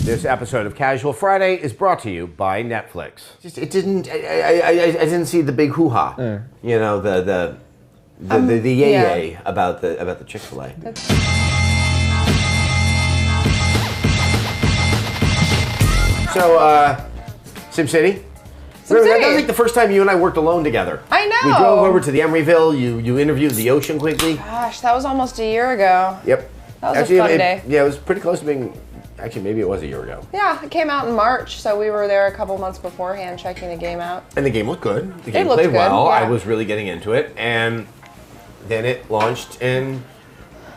This episode of Casual Friday is brought to you by Netflix. It didn't. I didn't see the big hoo-ha. You know, the yay about the Chick-fil-A. So, SimCity. Remember, that was like the first time you and I worked alone together. I know. We drove over to the Emeryville. You interviewed the Ocean Quigley. Gosh, that was almost a year ago. Yep. That was a fun day. Yeah, it was pretty close to being. Actually, maybe it was a year ago. Yeah, it came out in March, so we were there a couple months beforehand checking the game out. And the game looked good. The game looked played good, well. yeah. I was really getting into it, and then it launched and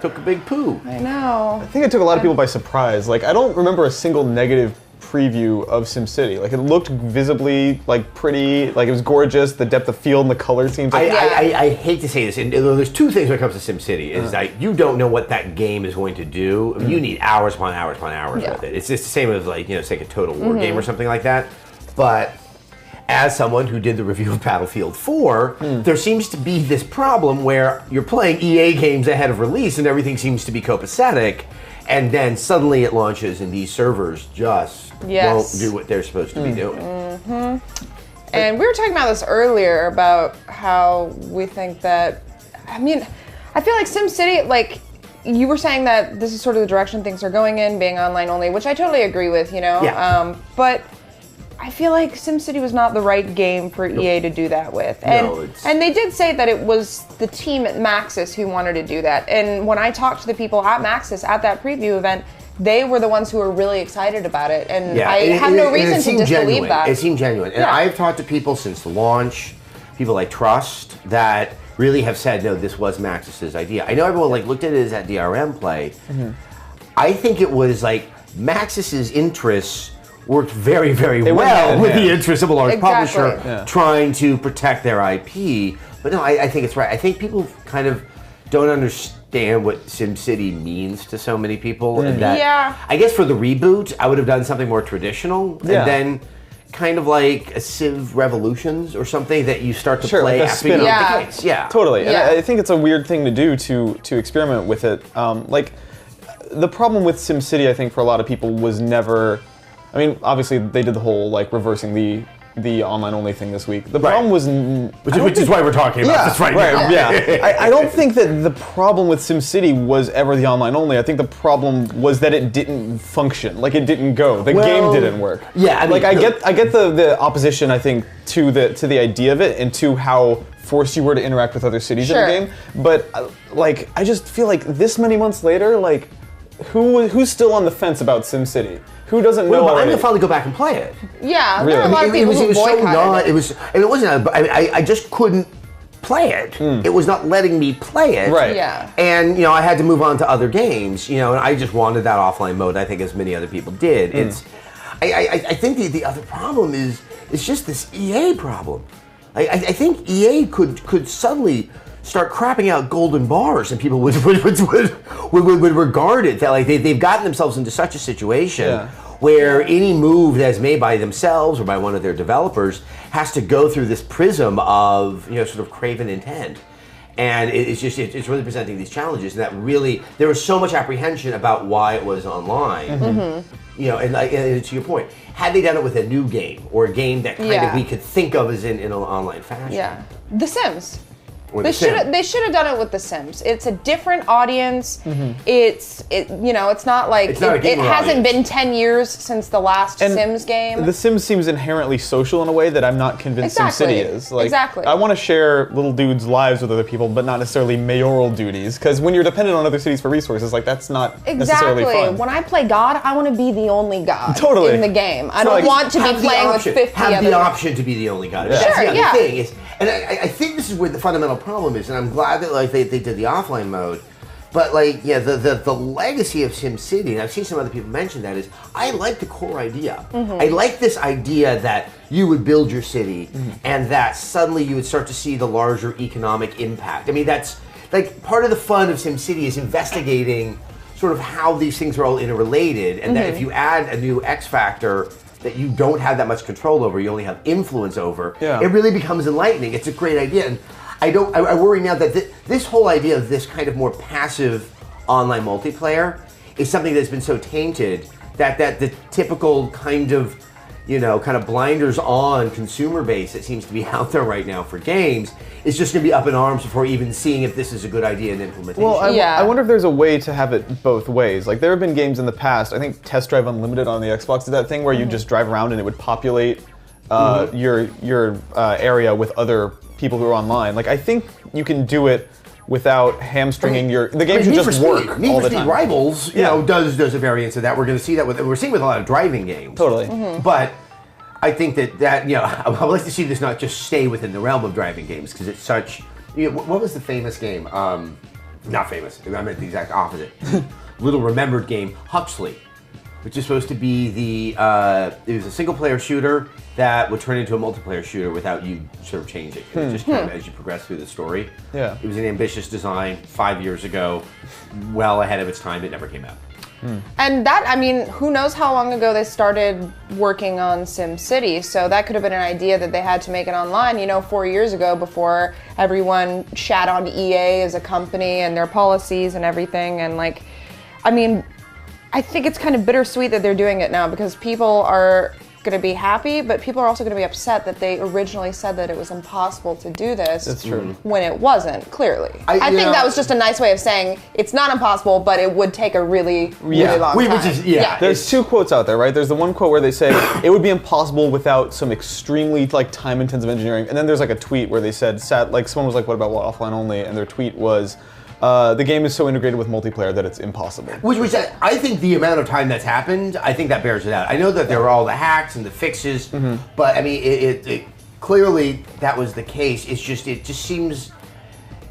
took a big poo. I know. I think it took a lot of people by surprise. Like, I don't remember a single negative preview of SimCity. Like, it looked visibly, like, pretty, like, it was gorgeous. The depth of field and the color seems like... I hate to say this, and there's two things when it comes to SimCity, is that you don't know what that game is going to do. I mean, you need hours upon hours upon hours with it. It's just the same as, like, you know, say a Total War game or something like that. But as someone who did the review of Battlefield 4, there seems to be this problem where you're playing EA games ahead of release and everything seems to be copacetic, and then suddenly it launches and these servers just won't do what they're supposed to be doing. And we were talking about this earlier about how we think that, I mean, I feel like SimCity, like, you were saying that this is sort of the direction things are going in, being online only, which I totally agree with, you know? Yeah. But I feel like SimCity was not the right game for EA to do that with. And they did say that it was the team at Maxis who wanted to do that. And when I talked to the people at Maxis at that preview event, they were the ones who were really excited about it. And I have no reason to disbelieve that. It seemed genuine. And I've talked to people since the launch, people I trust, that really have said, no, this was Maxis's idea. I know everyone like looked at it as that DRM play. I think it was like Maxis's interests worked very, very well with the interests of a large publisher trying to protect their IP. But no, I think it's right. I think people kind of don't understand what SimCity means to so many people. And that, I guess for the reboot, I would have done something more traditional. And then kind of like a Civ Revolutions or something that you start to play like after you beat the case. Totally. And I think it's a weird thing to do to experiment with it. Like, the problem with SimCity, I think, for a lot of people was never... I mean, obviously, they did the whole, like, reversing the online-only thing this week. The problem was... Which is why we're talking about this right now. I don't think that the problem with SimCity was ever the online-only. I think the problem was that it didn't function. Like, it didn't go. The game didn't work. Yeah, I mean, like, I get the opposition, I think, to the idea of it and to how forced you were to interact with other cities in the game. But, like, I just feel like this many months later, like, who's still on the fence about SimCity? Who doesn't know? I'm gonna finally go back and play it. Yeah, there are a lot of people who boycotted it. It wasn't. I just couldn't play it. It was not letting me play it. Right. Yeah. And you know, I had to move on to other games. You know, and I just wanted that offline mode. I think as many other people did. It's. I think the other problem is just this EA problem. I think EA could suddenly start crapping out golden bars, and people would regard it that like they've gotten themselves into such a situation where any move that's made by themselves or by one of their developers has to go through this prism of, you know, sort of craven intent. And it's really presenting these challenges, and that really there was so much apprehension about why it was online. You know, and to your point, had they done it with a new game or a game that kind of we could think of as in an online fashion, The Sims. They should have done it with The Sims. It's a different audience. It's you know, it's not like it hasn't been 10 years since the last Sims game. The Sims seems inherently social in a way that I'm not convinced SimCity is. Like, I want to share little dudes' lives with other people, but not necessarily mayoral duties. Because when you're dependent on other cities for resources, like that's not necessarily fun. When I play God, I want to be the only God in the game. I don't want to be playing with 50 Have other the option to be the only God. That's the other thing is. And I think this is where the fundamental problem is, and I'm glad that like they did the offline mode, but like the legacy of SimCity, and I've seen some other people mention that, is I like the core idea. I like this idea that you would build your city and that suddenly you would start to see the larger economic impact. I mean, that's like part of the fun of SimCity is investigating sort of how these things are all interrelated, and that if you add a new X factor that you don't have that much control over, you only have influence over, it really becomes enlightening. It's a great idea. And I worry now that this whole idea of this kind of more passive online multiplayer is something that's been so tainted that the typical kind of blinders on consumer base that seems to be out there right now for games is just going to be up in arms before even seeing if this is a good idea in implementation. Well, I wonder if there's a way to have it both ways. Like, there have been games in the past, I think Test Drive Unlimited on the Xbox did that thing where you just drive around and it would populate your area with other people who are online. Like, I think you can do it without hamstringing the game should just work all the time. Need for Speed Rivals, does a variance of that. We're going to see that we're seeing with a lot of driving games. Totally. But I think that I'd like to see this not just stay within the realm of driving games because it's such. What was the famous game? Not famous. I meant the exact opposite. Little remembered game, Huxley, which is supposed to be it was a single player shooter that would turn into a multiplayer shooter without you sort of changing. It was just kind of as you progress through the story. Yeah. It was an ambitious design 5 years ago, well ahead of its time. It never came out. And that, I mean, who knows how long ago they started working on SimCity, so that could have been an idea that they had to make it online, 4 years ago before everyone shat on EA as a company and their policies and everything. And I think it's kind of bittersweet that they're doing it now because people are going to be happy, but people are also going to be upset that they originally said that it was impossible to do this. That's true. When it wasn't, clearly. I think that was just a nice way of saying it's not impossible, but it would take a really long time. There's two quotes out there, right? There's the one quote where they say it would be impossible without some extremely time-intensive engineering, and then there's a tweet where they said, someone was like, what about offline only? And their tweet was, the game is so integrated with multiplayer that it's impossible. Which I think the amount of time that's happened, I think that bears it out. I know that there were all the hacks and the fixes, but I mean, it clearly that was the case. It just seems.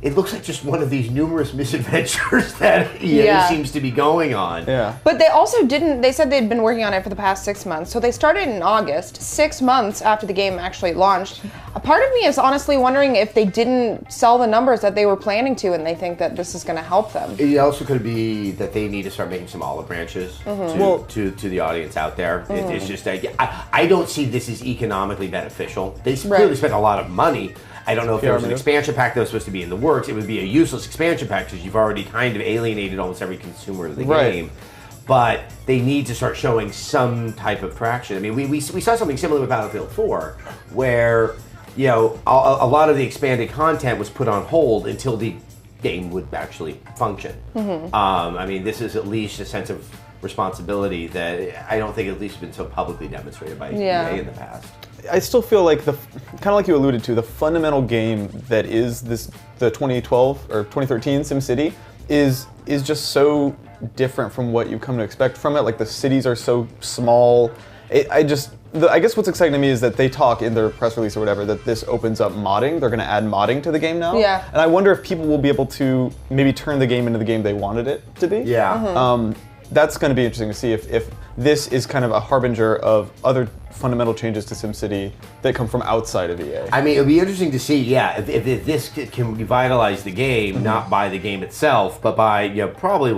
It looks like just one of these numerous misadventures that EA seems to be going on. Yeah. But they also they said they'd been working on it for the past 6 months. So they started in August, 6 months after the game actually launched. A part of me is honestly wondering if they didn't sell the numbers that they were planning to and they think that this is going to help them. It also could be that they need to start making some olive branches to the audience out there. It's just, I don't see this as economically beneficial. They clearly spent a lot of money. I don't know if there was an expansion pack that was supposed to be in the works. It would be a useless expansion pack because you've already kind of alienated almost every consumer of the game. But they need to start showing some type of traction. I mean, we saw something similar with Battlefield 4, where a lot of the expanded content was put on hold until the game would actually function. I mean, this is at least a sense of responsibility that I don't think at least been so publicly demonstrated by EA in the past. I still feel like kind of like you alluded to, the fundamental game that is the 2012 or 2013 SimCity is just so different from what you've come to expect from it. Like, the cities are so small. I guess what's exciting to me is that they talk in their press release or whatever that this opens up modding. They're going to add modding to the game now. Yeah. And I wonder if people will be able to maybe turn the game into the game they wanted it to be. Yeah. That's going to be interesting to see if this is kind of a harbinger of other fundamental changes to SimCity that come from outside of EA. I mean, it would be interesting to see, if this can revitalize the game, not by the game itself, but by probably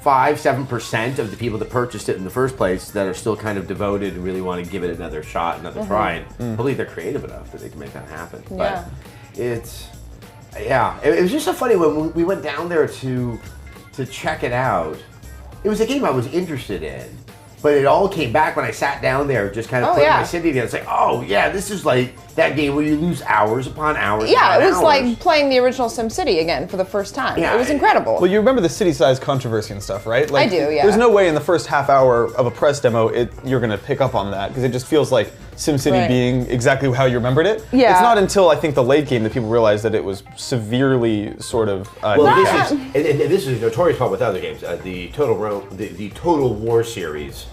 5-7% of the people that purchased it in the first place that are still kind of devoted and really want to give it another shot, another try, and hopefully they're creative enough that they can make that happen. But it was just so funny when we went down there to check it out. It was a game I was interested in, but it all came back when I sat down there, just kind of playing my city there. It's like, this is like that game where you lose hours upon hours. Yeah, it was like playing the original SimCity again for the first time. Yeah, it was incredible. Well, you remember the city size controversy and stuff, right? I do, yeah. There's no way in the first half hour of a press demo you're going to pick up on that, because it just feels like SimCity being exactly how you remembered it. Yeah. It's not until I think the late game that people realized that it was severely sort of. This is a notorious problem with other games. The Total War series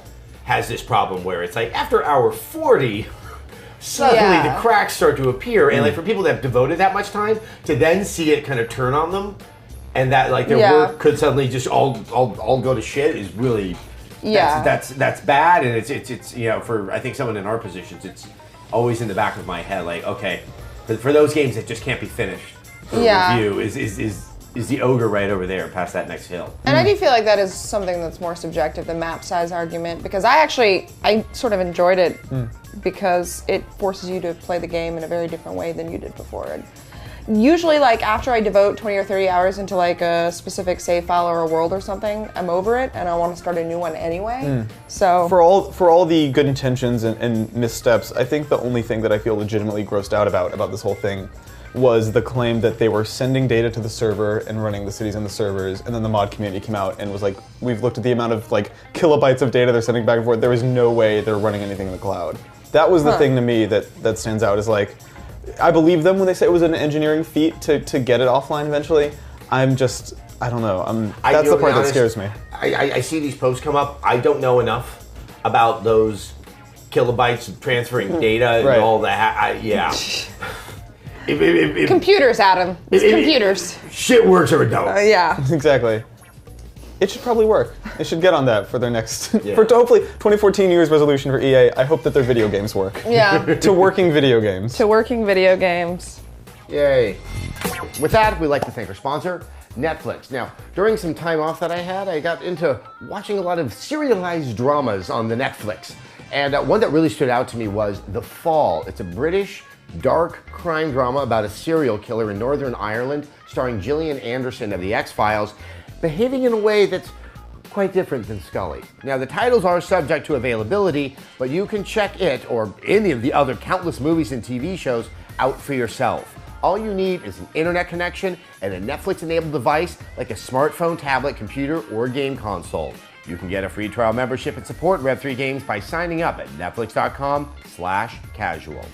has this problem where it's like after hour 40, suddenly the cracks start to appear, and like for people that have devoted that much time to then see it kind of turn on them, and that like their work could suddenly just all go to shit is really. That's bad, and it's for I think someone in our positions, it's always in the back of my head, like, okay, for those games that just can't be finished for review is the ogre right over there past that next hill. And I do feel like that is something that's more subjective, the map size argument, because I sort of enjoyed it because it forces you to play the game in a very different way than you did before. And usually like after I devote 20 or 30 hours into like a specific save file or a world or something, I'm over it and I want to start a new one anyway. So for all the good intentions and missteps, I think the only thing that I feel legitimately grossed out about this whole thing was the claim that they were sending data to the server and running the cities on the servers, and then the mod community came out and was like, we've looked at the amount of like kilobytes of data they're sending back and forth. There was no way they're running anything in the cloud. That was the thing to me that stands out, is like, I believe them when they say it was an engineering feat to get it offline eventually. I don't know. That's the part that scares me. I see these posts come up. I don't know enough about those kilobytes of transferring data and all that. Computers, Adam. It's computers. Shit works or it don't. Yeah. Exactly. It should probably work. They should get on that for their next, for hopefully 2014 New Year's resolution for EA. I hope that their video games work. Yeah. To working video games. To working video games. Yay. With that, we'd like to thank our sponsor, Netflix. Now, during some time off that I had, I got into watching a lot of serialized dramas on the Netflix. And one that really stood out to me was The Fall. It's a British dark crime drama about a serial killer in Northern Ireland, starring Gillian Anderson of The X-Files, behaving in a way that's quite different than Scully. Now, the titles are subject to availability, but you can check it, or any of the other countless movies and TV shows, out for yourself. All you need is an internet connection and a Netflix-enabled device like a smartphone, tablet, computer, or game console. You can get a free trial membership and support Rev3 Games by signing up at netflix.com/casual.